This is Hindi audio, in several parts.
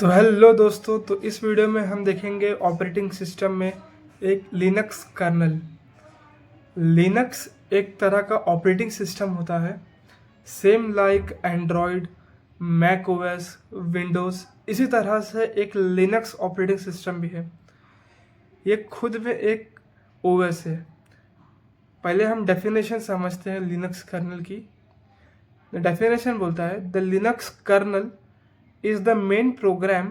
तो हेलो दोस्तों, तो इस वीडियो में हम देखेंगे ऑपरेटिंग सिस्टम में एक लिनक्स कर्नल। लिनक्स एक तरह का ऑपरेटिंग सिस्टम होता है, same like Android, Mac OS, Windows. इसी तरह से एक लिनक्स ऑपरेटिंग सिस्टम भी है। ये खुद में एक ओएस है। पहले हम डेफिनेशन समझते हैं लिनक्स कर्नल की। डेफिनेशन बोलता है the Linux kernel is the main program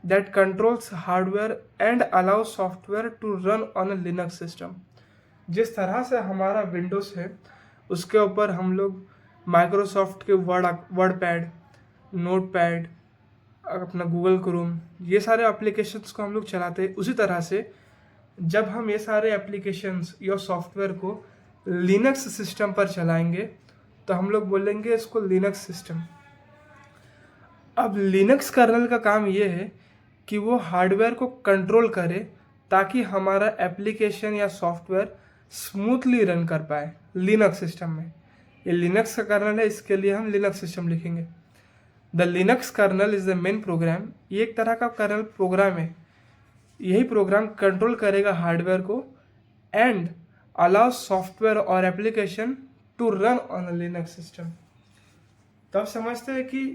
that controls hardware and allows software to run on a Linux system। जिस तरह से हमारा विंडोज़ है उसके ऊपर हम लोग माइक्रोसॉफ्ट के वर्ड पैड, नोट पैड, अपना गूगल क्रोम, ये सारे एप्लीकेशंस को हम लोग चलाते हैं। उसी तरह से जब हम ये सारे एप्लीकेशंस या सॉफ्टवेयर को लिनक्स सिस्टम पर चलाएंगे तो हम लोग बोलेंगे इसको लिनक्स सिस्टम। अब लिनक्स कर्नल का काम ये है कि वो हार्डवेयर को कंट्रोल करे ताकि हमारा एप्लीकेशन या सॉफ्टवेयर स्मूथली रन कर पाए लिनक्स सिस्टम में। ये लिनक्स का कर्नल है, इसके लिए हम लिनक्स सिस्टम लिखेंगे। The Linux kernel is the main program. ये एक तरह का कर्नल प्रोग्राम है। यही प्रोग्राम कंट्रोल करेगा हार्डवेयर को एंड अलाउ सॉफ्टवेयर और application to run on a Linux system. तो आप समझते हैं कि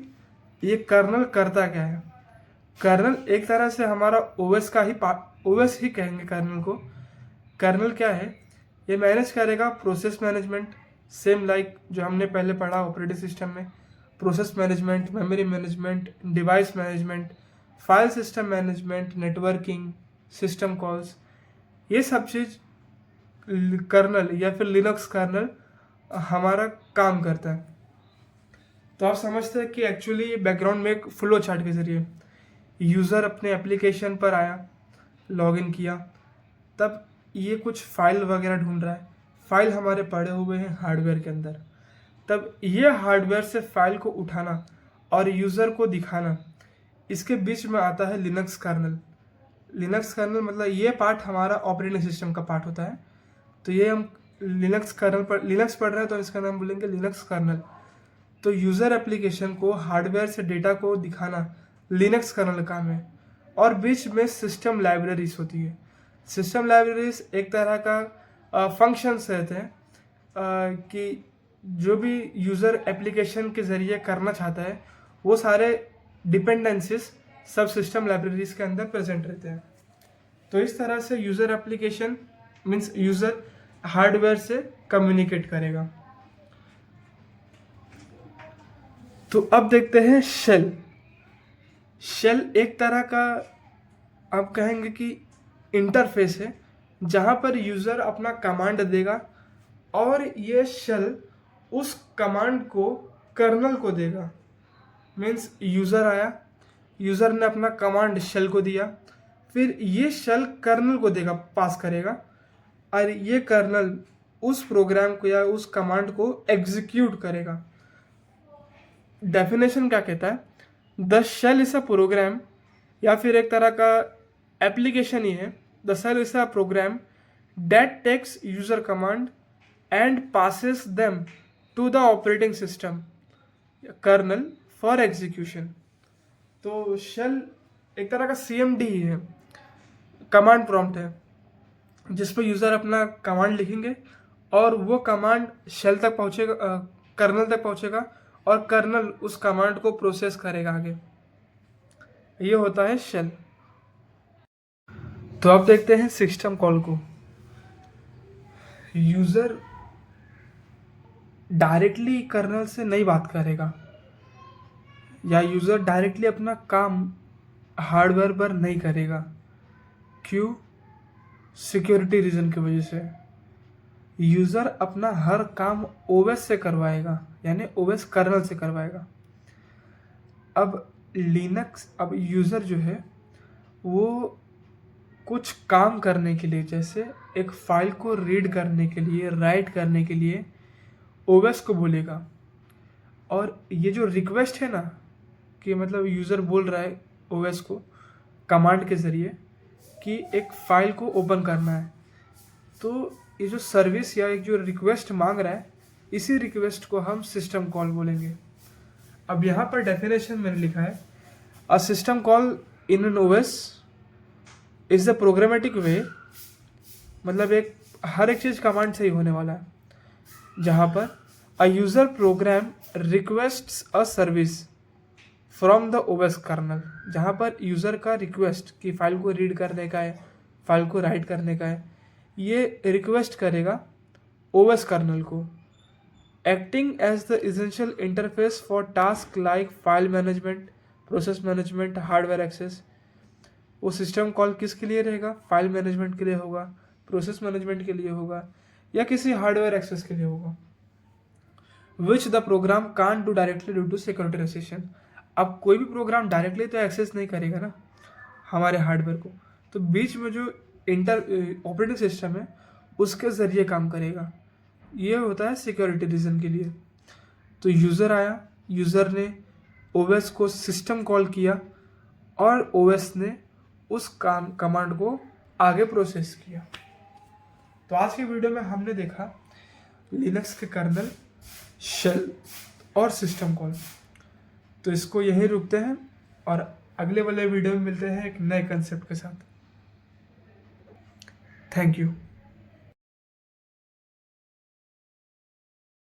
ये कर्नल करता क्या है। कर्नल एक तरह से हमारा ओएस का ही ओएस ही कहेंगे कर्नल को। कर्नल क्या है? ये मैनेज करेगा प्रोसेस मैनेजमेंट, सेम लाइक जो हमने पहले पढ़ा ऑपरेटिंग सिस्टम में। Process management, memory management, device management, file system management, networking, system calls, ये सब चीज़ कर्नल या फिर लिनक्स कर्नल हमारा काम करता है। तो आप समझते हैं कि एक्चुअली ये बैकग्राउंड में एक फ्लो चार्ट के ज़रिए यूज़र अपने एप्लीकेशन पर आया, लॉगिन किया, तब ये कुछ फाइल वगैरह ढूंढ रहा है। फाइल हमारे पड़े हुए हैं हार्डवेयर के अंदर। तब ये हार्डवेयर से फाइल को उठाना और यूज़र को दिखाना, इसके बीच में आता है लिनक्स कर्नल। लिनक्स कर्नल मतलब ये पार्ट हमारा ऑपरेटिंग सिस्टम का पार्ट होता है। तो ये हम लिनक्स कर्नल पर लिनक्स पढ़ रहे हैं तो इसका नाम बोलेंगे लिनक्स कर्नल। तो यूज़र एप्लीकेशन को हार्डवेयर से डेटा को दिखाना लिनक्स कर्नल काम है। और बीच में सिस्टम लाइब्रेरीज होती है। सिस्टम लाइब्रेरीज एक तरह का फंक्शंस रहते हैं कि जो भी यूज़र एप्लीकेशन के ज़रिए करना चाहता है वो सारे डिपेंडेंसीज सब सिस्टम लाइब्रेरीज के अंदर प्रेजेंट रहते हैं। तो इस तरह से user application means user hardware से कम्युनिकेट करेगा। तो अब देखते हैं शेल। शेल एक तरह का आप कहेंगे कि इंटरफेस है जहाँ पर यूज़र अपना कमांड देगा और ये शेल उस कमांड को कर्नल को देगा। मीन्स यूज़र आया, यूज़र ने अपना कमांड शेल को दिया, फिर ये शेल कर्नल को देगा, पास करेगा, और ये कर्नल उस प्रोग्राम को या उस कमांड को एग्जीक्यूट करेगा। डेफिनेशन क्या कहता है? The shell is a program, या फिर एक तरह का एप्लीकेशन ही है। The shell is a program that takes user command and passes them to the operating system kernel for execution. तो शेल एक तरह का CMD ही है, कमांड प्रॉम्प्ट है, जिस पर यूज़र अपना कमांड लिखेंगे और वो कमांड शेल तक पहुँचेगा, कर्नल तक पहुँचेगा और कर्नल उस कमांड को प्रोसेस करेगा आगे। ये होता है शेल। तो अब देखते हैं सिस्टम कॉल को। यूज़र डायरेक्टली कर्नल से नहीं बात करेगा या यूज़र डायरेक्टली अपना काम हार्डवेयर पर नहीं करेगा। क्यों? सिक्योरिटी रीज़न की वजह से। यूज़र अपना हर काम OS से करवाएगा, यानी OS कर्नल से करवाएगा। अब यूज़र जो है वो कुछ काम करने के लिए, जैसे एक फ़ाइल को रीड करने के लिए, राइट करने के लिए OS को बोलेगा। और ये जो रिक्वेस्ट है ना, कि मतलब यूज़र बोल रहा है OS को कमांड के ज़रिए कि एक फ़ाइल को ओपन करना है, तो ये जो सर्विस या एक जो रिक्वेस्ट मांग रहा है, इसी रिक्वेस्ट को हम सिस्टम कॉल बोलेंगे। अब यहाँ पर डेफिनेशन मैंने लिखा है a system call in an OS is the programmatic way, मतलब एक हर एक चीज़ कमांड से ही होने वाला है, जहाँ पर a user program requests a service from the OS kernel, जहाँ पर यूज़र का रिक्वेस्ट कि फाइल को रीड करने का है, फाइल को राइट करने का है, ये रिक्वेस्ट करेगा ओएस कर्नल को, acting as the essential interface for task like file management, process management, hardware access. वो सिस्टम कॉल किसके लिए रहेगा? फाइल मैनेजमेंट के लिए होगा, प्रोसेस मैनेजमेंट के लिए होगा, या किसी हार्डवेयर एक्सेस के लिए होगा, which the program can do directly due to security restriction. अब कोई भी प्रोग्राम डायरेक्टली तो एक्सेस नहीं करेगा ना हमारे हार्डवेयर को, तो बीच में जो ऑपरेटिंग सिस्टम है उसके ज़रिए काम करेगा। ये होता है सिक्योरिटी रीज़न के लिए। तो यूज़र आया, यूज़र ने ओएस को सिस्टम कॉल किया और ओएस ने उस कमांड को आगे प्रोसेस किया। तो आज की वीडियो में हमने देखा लिनक्स के कर्नल, शेल और सिस्टम कॉल। तो इसको यहीं रुकते हैं और अगले वाले वीडियो में मिलते हैं एक नए कंसेप्ट के साथ। Thank you.